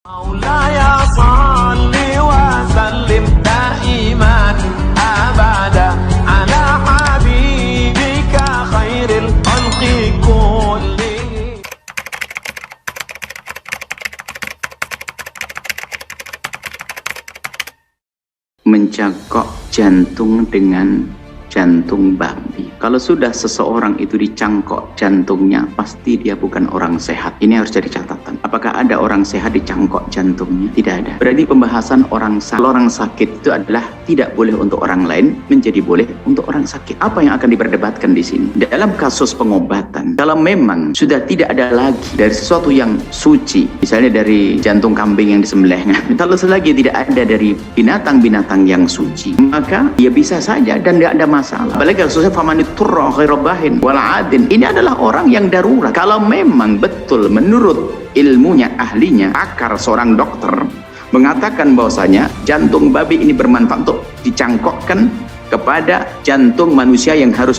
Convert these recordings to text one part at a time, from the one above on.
مولاي صل وسلم دائما أبدا على حبيبك خير الخلق كلهم. Mencangkok jantung dengan jantung babi. Kalau sudah seseorang itu dicangkok jantungnya, pasti dia bukan orang sehat. Ini harus jadi catatan. Apakah ada orang sehat dicangkok jantungnya? Tidak ada. Berarti pembahasan orang sakit itu adalah tidak boleh untuk orang lain menjadi boleh untuk orang sakit. Apa yang akan diperdebatkan di sini? Dalam kasus pengobatan, kalau memang sudah tidak ada lagi dari sesuatu yang suci, misalnya dari jantung kambing yang disembelih, kalau selagi tidak ada dari binatang-binatang yang suci, maka ya bisa saja dan tidak ada masalah. Apalagi kasusnya faman turra ghairu bahin wala adin. Ini adalah orang yang darurat. Kalau memang betul menurut ilmunya, ahlinya, pakar seorang dokter mengatakan bahwasanya jantung babi ini bermanfaat untuk dicangkokkan kepada jantung manusia yang harus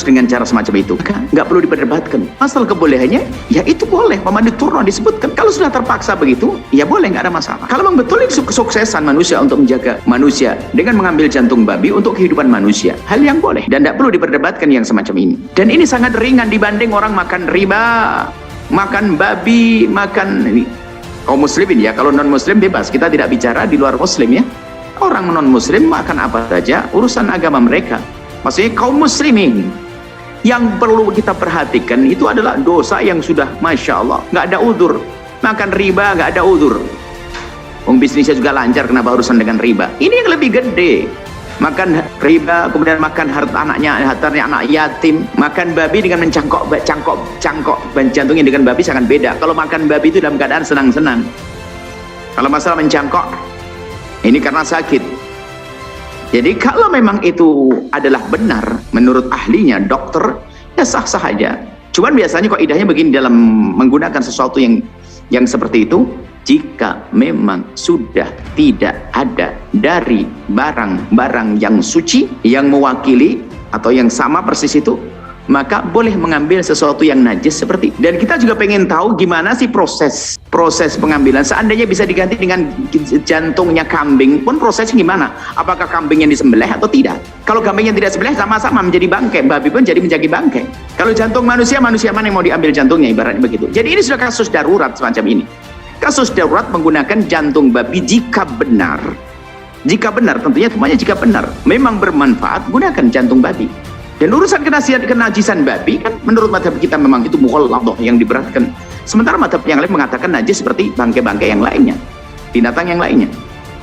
dengan cara semacam itu, maka nggak perlu diperdebatkan. Asal kebolehannya, ya itu boleh. Faman turra disebutkan. Kalau sudah terpaksa begitu, ya boleh, nggak ada masalah. Kalau memang betul ini kesuksesan manusia untuk menjaga manusia dengan mengambil jantung babi untuk kehidupan manusia, hal yang boleh dan tidak perlu diperdebatkan yang semacam ini. Dan ini sangat ringan dibanding orang makan riba, makan babi, makan ini. Kaum muslimin ya, kalau non muslim bebas, kita tidak bicara di luar muslim ya. Orang non muslim makan apa saja, urusan agama mereka. Maksudnya kaum muslimin yang perlu kita perhatikan itu adalah dosa yang sudah masya Allah nggak ada udzur. Makan riba nggak ada udzur. Bisnisnya juga lancar, kenapa urusan dengan riba? Ini yang lebih gede. Makan riba, kemudian makan hartanya anak yatim, makan babi dengan mencangkok jantungnya dengan babi sangat beda. Kalau makan babi itu dalam keadaan senang-senang. Kalau masalah mencangkok, ini karena sakit. Jadi kalau memang itu adalah benar menurut ahlinya, dokter, ya sah-sah aja. Cuman biasanya kok idahnya begini dalam menggunakan sesuatu yang seperti itu, jika memang sudah tidak ada dari barang-barang yang suci yang mewakili atau yang sama persis itu, maka boleh mengambil sesuatu yang najis seperti. Dan kita juga pengen tahu gimana sih proses pengambilan. Seandainya bisa diganti dengan jantungnya kambing pun prosesnya gimana? Apakah kambing yang disembelih atau tidak? Kalau kambing yang tidak disembelih sama-sama menjadi bangkai, babi pun jadi menjadi bangkai. Kalau jantung manusia mana yang mau diambil jantungnya, ibaratnya begitu. Jadi ini sudah kasus darurat semacam ini. Kasus darurat menggunakan jantung babi jika benar tentunya semuanya jika benar memang bermanfaat, gunakan jantung babi. Dan urusan kenajisan babi kan menurut madhab kita memang itu mughalladhah yang diberatkan. Sementara madhab yang lain mengatakan najis seperti bangkai-bangkai yang lainnya, binatang yang lainnya.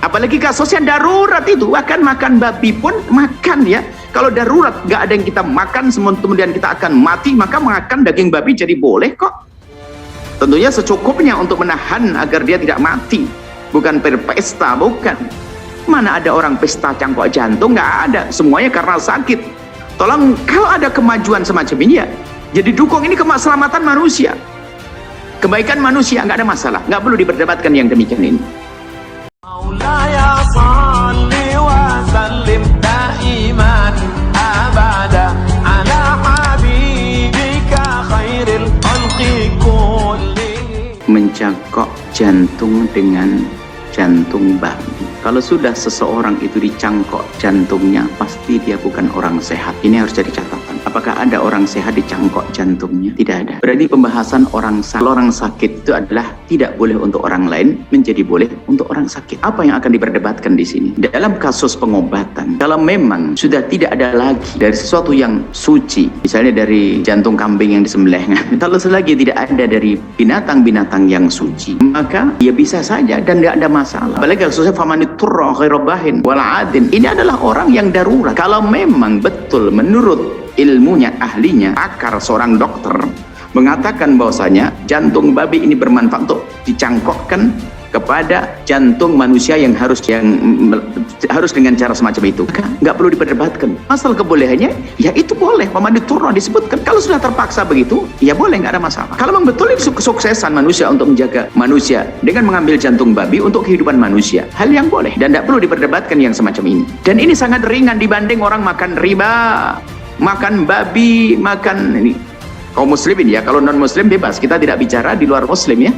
Apalagi kasusnya darurat itu, akan makan babi pun makan ya. Kalau darurat nggak ada yang kita makan, kemudian kita akan mati, maka makan daging babi jadi boleh kok. Tentunya secukupnya untuk menahan agar dia tidak mati. Bukan berpesta, bukan. Mana ada orang pesta cangkok jantung? Nggak ada. Semuanya karena sakit. Tolong, kalau ada kemajuan semacam ini ya, jadi dukung ini keselamatan manusia, kebaikan manusia, nggak ada masalah, nggak perlu diperdebatkan yang demikian ini. مولاي صل وسلم دائما أبدا على حبيبك خير الخلق كلهم. Mencangkok jantung dengan jantung babi. Kalau sudah seseorang itu dicangkok jantungnya, pasti dia bukan orang sehat. Ini harus jadi catatan. Apakah ada orang sehat dicangkok jantungnya? Tidak ada. Berarti pembahasan orang sakit itu adalah tidak boleh untuk orang lain menjadi boleh untuk orang sakit. Apa yang akan diperdebatkan di sini? Dalam kasus pengobatan, kalau memang sudah tidak ada lagi dari sesuatu yang suci, misalnya dari jantung kambing yang disembelih, kalau selagi tidak ada dari binatang-binatang yang suci, maka ya bisa saja dan tidak ada masalah. Apalagi kasusnya faman turra ghairu bahin wala adin. Ini adalah orang yang darurat. Kalau memang betul menurut ilmunya, ahlinya, pakar seorang dokter mengatakan bahwasanya jantung babi ini bermanfaat untuk dicangkokkan kepada jantung manusia yang harus dengan cara semacam itu, maka nggak perlu diperdebatkan. Asal kebolehannya, ya itu boleh. Faman turra disebutkan. Kalau sudah terpaksa begitu, ya boleh, nggak ada masalah. Kalau memang betul ini kesuksesan manusia untuk menjaga manusia dengan mengambil jantung babi untuk kehidupan manusia, hal yang boleh dan tidak perlu diperdebatkan yang semacam ini. Dan ini sangat ringan dibanding orang makan riba, makan babi, makan ini. Kaum muslimin ya, kalau non muslim bebas, kita tidak bicara di luar muslim ya.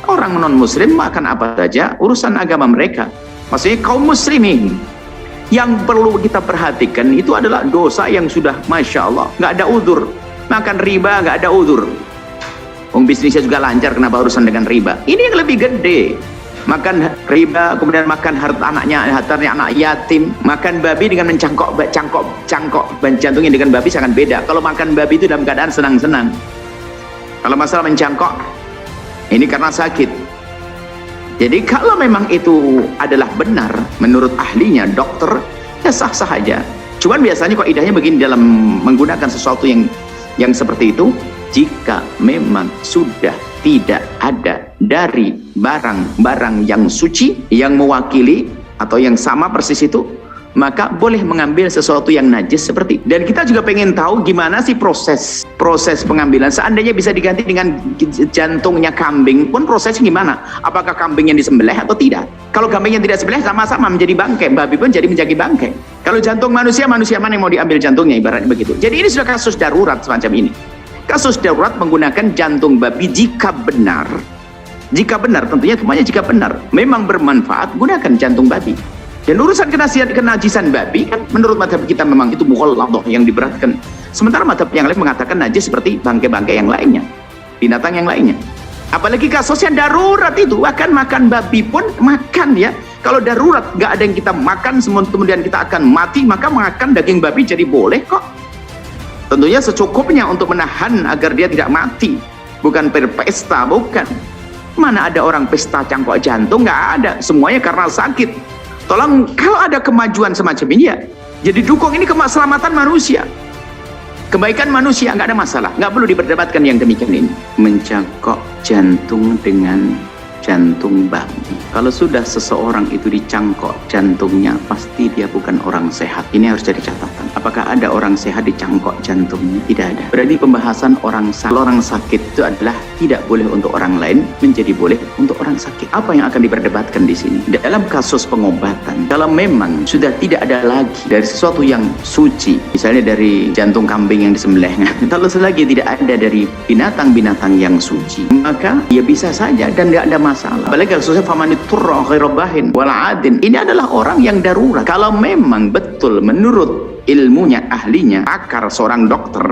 Orang non-muslim makan apa saja, urusan agama mereka. Maksudnya kaum muslimin. Yang perlu kita perhatikan itu adalah dosa yang sudah Masya Allah, nggak ada udur. Makan riba nggak ada udur. Bisnisnya juga lancar, kenapa urusan dengan riba? Ini yang lebih gede. Makan riba, kemudian makan hartanya anak yatim, makan babi dengan mencangkok jantungnya dengan babi sangat beda. Kalau makan babi itu dalam keadaan senang-senang. Kalau masalah mencangkok, ini karena sakit. Jadi kalau memang itu adalah benar menurut ahlinya, dokter, ya sah-sah aja. Cuman biasanya kok idahnya begini dalam menggunakan sesuatu yang seperti itu, jika memang sudah tidak ada dari barang-barang yang suci yang mewakili atau yang sama persis itu, maka boleh mengambil sesuatu yang najis seperti. Dan kita juga pengen tahu gimana sih proses pengambilan. Seandainya bisa diganti dengan jantungnya kambing pun prosesnya gimana? Apakah kambing yang disembelih atau tidak? Kalau kambing yang tidak disembelih sama-sama menjadi bangkai, babi pun jadi menjadi bangkai. Kalau jantung manusia mana yang mau diambil jantungnya, ibaratnya begitu. Jadi ini sudah kasus darurat semacam ini. Kasus darurat menggunakan jantung babi jika benar tentunya semuanya jika benar memang bermanfaat, gunakan jantung babi. Dan urusan kenajisan babi kan menurut mazhab kita memang itu mughalladhah yang diberatkan. Sementara mazhab yang lain mengatakan najis seperti bangkai-bangkai yang lainnya, binatang yang lainnya. Apalagi kasusnya darurat itu, akan makan babi pun makan ya. Kalau darurat nggak ada yang kita makan kemudian kita akan mati, maka makan daging babi jadi boleh kok. Tentunya secukupnya untuk menahan agar dia tidak mati. Bukan berpesta, bukan. Mana ada orang pesta cangkok jantung? Nggak ada. Semuanya karena sakit. Tolong, kalau ada kemajuan semacam ini ya, jadi dukung ini keselamatan manusia, kebaikan manusia, nggak ada masalah, nggak perlu diperdebatkan yang demikian ini. Mencangkok jantung dengan jantung babi. Kalau sudah seseorang itu dicangkok jantungnya, pasti dia bukan orang sehat. Ini harus jadi catatan. Apakah ada orang sehat dicangkok jantungnya? Tidak ada. Berarti pembahasan orang sakit itu adalah tidak boleh untuk orang lain menjadi boleh untuk orang sakit. Apa yang akan diperdebatkan di sini? Dalam kasus pengobatan, kalau memang sudah tidak ada lagi dari sesuatu yang suci, misalnya dari jantung kambing yang disembelih, kalau selagi tidak ada dari binatang-binatang yang suci, maka ya bisa saja dan tidak ada masalah. Apalagi kasusnya famaniturra ghairu bahin wala adin. Ini adalah orang yang darurat. Kalau memang betul menurut ilmunya, ahlinya, pakar, seorang dokter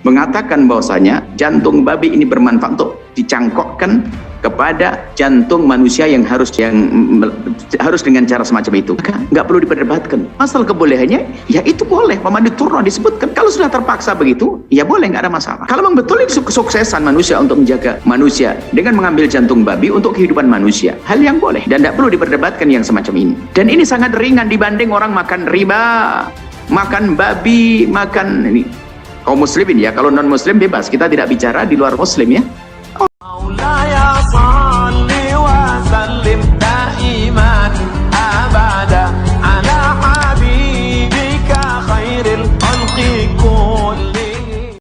mengatakan bahwasanya jantung babi ini bermanfaat untuk dicangkokkan kepada jantung manusia yang harus dengan cara semacam itu, maka nggak perlu diperdebatkan. Masalah kebolehannya, ya itu boleh. Famaniturra disebutkan. Kalau sudah terpaksa begitu, ya boleh, nggak ada masalah. Kalau memang betul itu kesuksesan manusia untuk menjaga manusia dengan mengambil jantung babi untuk kehidupan manusia, hal yang boleh dan tidak perlu diperdebatkan yang semacam ini. Dan ini sangat ringan dibanding orang makan riba, makan babi, makan ini. Kaum muslimin ya, kalau non muslim bebas, kita tidak bicara di luar muslim ya.